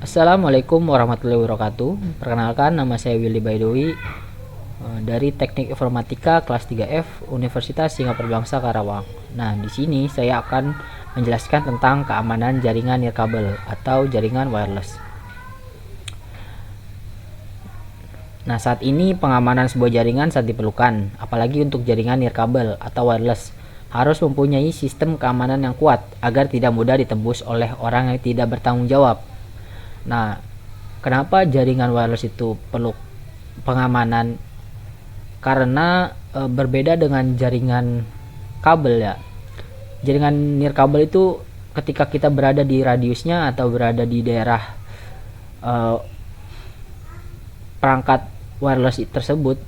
Assalamualaikum warahmatullahi wabarakatuh. Perkenalkan, nama saya Willy Baidowi dari Teknik Informatika kelas 3F Universitas Singapura Bangsa Karawang. Nah, di sini saya akan menjelaskan tentang keamanan jaringan nirkabel atau jaringan wireless. Nah, saat ini pengamanan sebuah jaringan sangat diperlukan, apalagi untuk jaringan nirkabel atau wireless. Harus mempunyai sistem keamanan yang kuat agar tidak mudah ditembus oleh orang yang tidak bertanggung jawab. Nah, kenapa jaringan wireless itu perlu pengamanan? Karena berbeda dengan jaringan kabel ya. Jaringan nirkabel itu ketika kita berada di radiusnya atau berada di daerah perangkat wireless tersebut,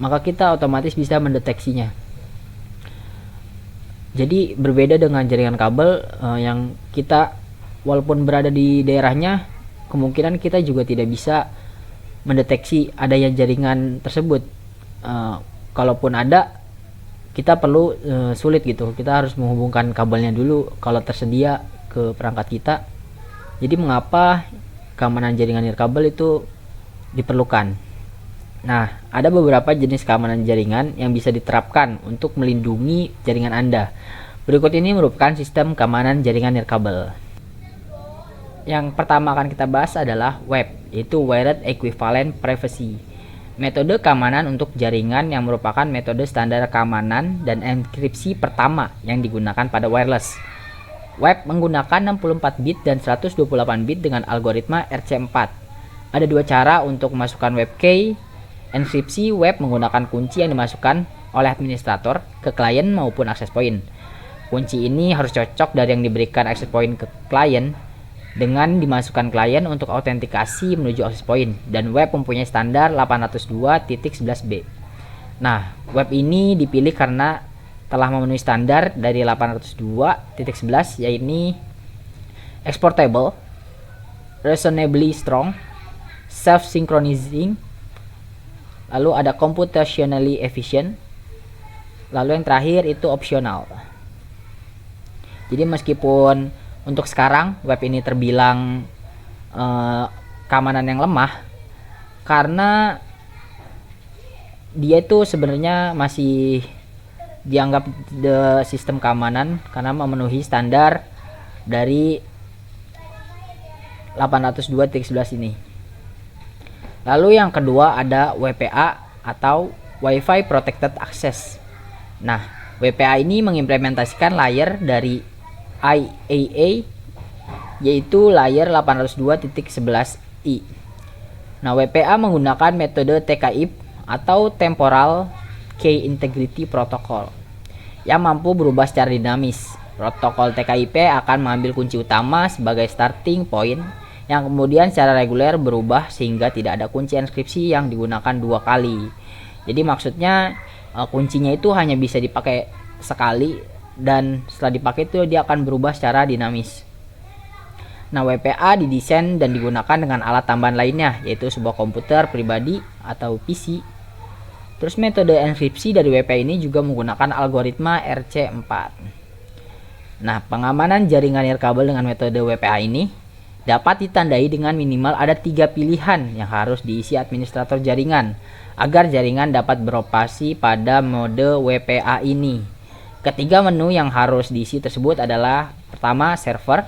maka kita otomatis bisa mendeteksinya. Jadi berbeda dengan jaringan kabel yang kita walaupun berada di daerahnya, kemungkinan kita juga tidak bisa mendeteksi adanya jaringan tersebut. Kalaupun ada, kita perlu sulit gitu. Kita harus menghubungkan kabelnya dulu kalau tersedia ke perangkat kita. Jadi mengapa keamanan jaringan nirkabel itu diperlukan? Nah, ada beberapa jenis keamanan jaringan yang bisa diterapkan untuk melindungi jaringan Anda. Berikut ini merupakan sistem keamanan jaringan nirkabel. Yang pertama akan kita bahas adalah WEP, yaitu Wired Equivalent Privacy. Metode keamanan untuk jaringan yang merupakan metode standar keamanan dan enkripsi pertama yang digunakan pada wireless. WEP menggunakan 64 bit dan 128 bit dengan algoritma RC4. Ada dua cara untuk memasukkan WEP key. Enkripsi WEP menggunakan kunci yang dimasukkan oleh administrator ke klien maupun access point. Kunci ini harus cocok dari yang diberikan access point ke klien dengan dimasukkan klien untuk autentikasi menuju access point, dan WEP mempunyai standar 802.11b. Nah, WEP ini dipilih karena telah memenuhi standar dari 802.11, yaitu exportable, reasonably strong, self-synchronizing, lalu ada computationally efficient, lalu yang terakhir itu optional. Jadi meskipun untuk sekarang web ini terbilang keamanan yang lemah, karena dia itu sebenarnya masih dianggap sistem keamanan karena memenuhi standar dari 802.11 ini. Lalu yang kedua ada WPA atau Wi-Fi Protected Access. Nah, WPA ini mengimplementasikan layer dari IAA, yaitu layer 802.11i. Nah, WPA menggunakan metode TKIP atau Temporal Key Integrity Protocol yang mampu berubah secara dinamis. Protokol TKIP akan mengambil kunci utama sebagai starting point yang kemudian secara reguler berubah sehingga tidak ada kunci enkripsi yang digunakan dua kali. Jadi maksudnya kuncinya itu hanya bisa dipakai sekali, dan setelah dipakai itu dia akan berubah secara dinamis. Nah, WPA didesain dan digunakan dengan alat tambahan lainnya, yaitu sebuah komputer pribadi atau PC. Terus metode enkripsi dari WPA ini juga menggunakan algoritma RC4. Nah, pengamanan jaringan nirkabel dengan metode WPA ini dapat ditandai dengan minimal ada 3 pilihan yang harus diisi administrator jaringan agar jaringan dapat beroperasi pada mode WPA ini. Ketiga menu yang harus diisi tersebut adalah pertama server,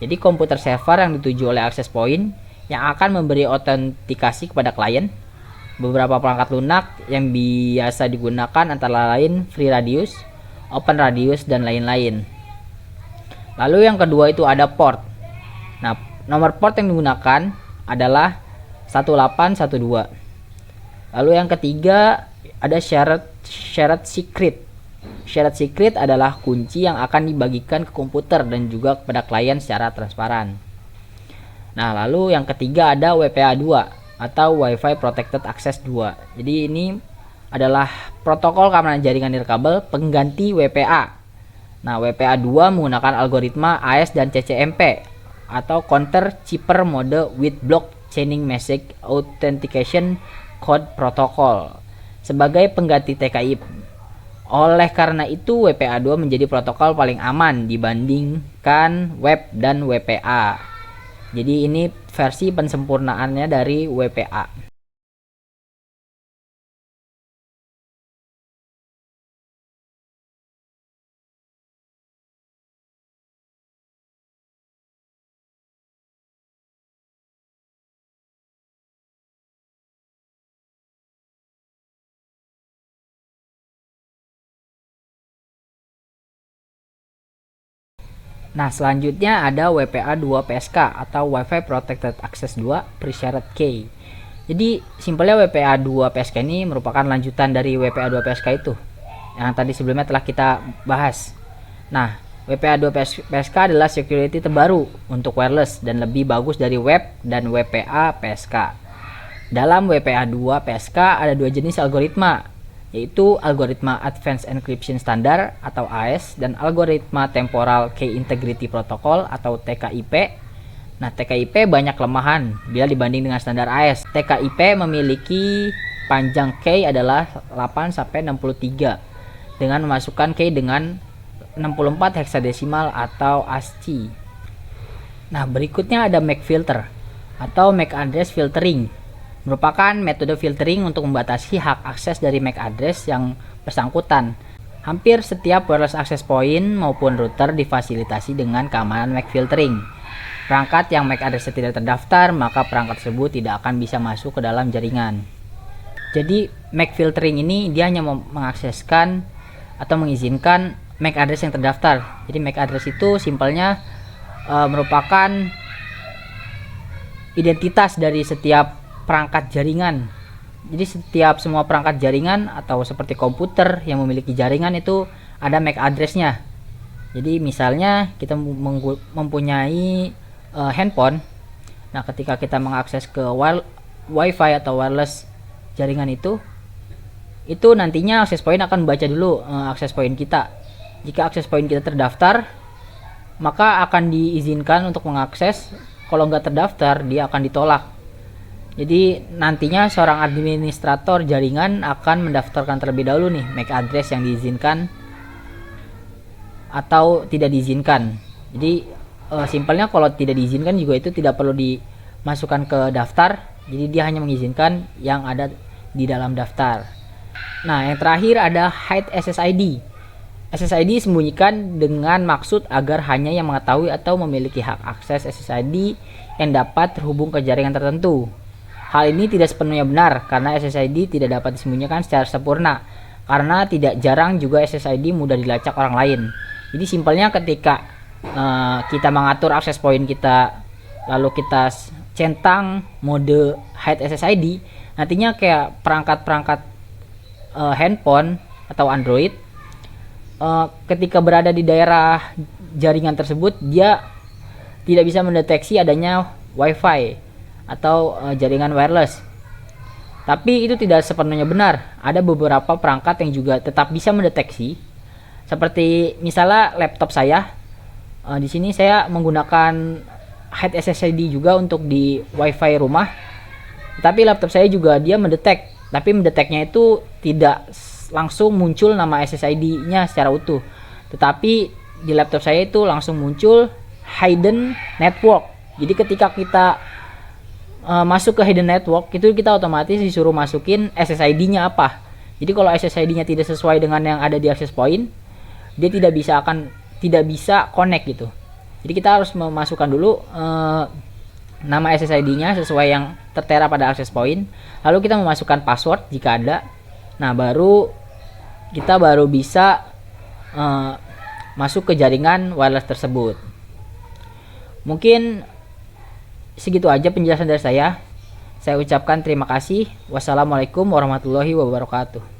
jadi komputer server yang dituju oleh access point yang akan memberi autentikasi kepada klien. Beberapa perangkat lunak yang biasa digunakan antara lain FreeRadius, OpenRadius, dan lain-lain. Lalu yang kedua itu ada port. Nah, nomor port yang digunakan adalah 1812. Lalu yang ketiga ada shared secret. Shared secret adalah kunci yang akan dibagikan ke komputer dan juga kepada klien secara transparan. Nah, lalu yang ketiga ada WPA 2 atau Wi-Fi Protected Access 2. Jadi ini adalah protokol keamanan jaringan nirkabel pengganti WPA. Nah, WPA 2 menggunakan algoritma AES dan CCMP atau Counter Cheaper Mode with Block Chaining Message Authentication Code Protocol sebagai pengganti TKIP. Oleh karena itu, WPA 2 menjadi protokol paling aman dibandingkan web dan WPA. Jadi ini versi pensempurnaannya dari WPA. Nah, selanjutnya ada WPA 2 PSK atau Wi-Fi Protected Access 2 Preshared Key. Jadi, simpelnya WPA 2 PSK ini merupakan lanjutan dari WPA 2 PSK itu yang tadi sebelumnya telah kita bahas. Nah, WPA 2 PSK adalah security terbaru untuk wireless dan lebih bagus dari web dan WPA PSK. Dalam WPA 2 PSK ada dua jenis algoritma, yaitu algoritma Advanced Encryption Standard atau AES dan algoritma Temporal Key Integrity Protocol atau TKIP. Nah, TKIP banyak kelemahan bila dibanding dengan standar AES. TKIP memiliki panjang key adalah 8-63 dengan memasukkan key dengan 64 heksadesimal atau ASCII. Nah, berikutnya ada MAC filter atau MAC address filtering. Merupakan metode filtering untuk membatasi hak akses dari MAC address yang bersangkutan. Hampir setiap wireless access point maupun router difasilitasi dengan keamanan MAC filtering. Perangkat yang MAC address tidak terdaftar, maka perangkat tersebut tidak akan bisa masuk ke dalam jaringan. Jadi MAC filtering ini dia hanya mengakseskan atau mengizinkan MAC address yang terdaftar. Jadi MAC address itu simpelnya merupakan identitas dari setiap perangkat jaringan. Jadi semua perangkat jaringan atau seperti komputer yang memiliki jaringan itu ada MAC address-nya. Jadi misalnya kita mempunyai handphone. Nah, ketika kita mengakses ke Wi-Fi atau wireless jaringan itu nantinya access point akan membaca dulu access point kita. Jika access point kita terdaftar, maka akan diizinkan untuk mengakses. Kalau nggak terdaftar, dia akan ditolak. Jadi nantinya seorang administrator jaringan akan mendaftarkan terlebih dahulu nih MAC address yang diizinkan atau tidak diizinkan. Jadi simpelnya kalau tidak diizinkan juga itu tidak perlu dimasukkan ke daftar. Jadi dia hanya mengizinkan yang ada di dalam daftar. Nah, yang terakhir ada hide SSID. SSID disembunyikan dengan maksud agar hanya yang mengetahui atau memiliki hak akses SSID yang dapat terhubung ke jaringan tertentu. Hal ini tidak sepenuhnya benar karena SSID tidak dapat disembunyikan secara sempurna, karena tidak jarang juga SSID mudah dilacak orang lain. Jadi simpelnya ketika kita mengatur access point kita, lalu kita centang mode hide SSID, nantinya kayak perangkat-perangkat handphone atau Android ketika berada di daerah jaringan tersebut, dia tidak bisa mendeteksi adanya Wi-Fi atau jaringan wireless. Tapi itu tidak sepenuhnya benar. Ada beberapa perangkat yang juga tetap bisa mendeteksi. Seperti misalnya laptop saya. Di sini saya menggunakan hide SSID juga untuk di Wi-Fi rumah. Tapi laptop saya juga dia mendetek. Tapi mendeteknya itu tidak langsung muncul nama SSID-nya secara utuh. Tetapi di laptop saya itu langsung muncul hidden network. Jadi ketika kita masuk ke hidden network itu kita otomatis disuruh masukin SSID-nya apa. Jadi kalau SSID-nya tidak sesuai dengan yang ada di access point, dia tidak bisa connect gitu. Jadi kita harus memasukkan dulu nama SSID-nya sesuai yang tertera pada access point. Lalu kita memasukkan password jika ada. Nah, kita baru bisa masuk ke jaringan wireless tersebut. Mungkin segitu aja penjelasan dari saya. Saya ucapkan terima kasih. Wassalamualaikum warahmatullahi wabarakatuh.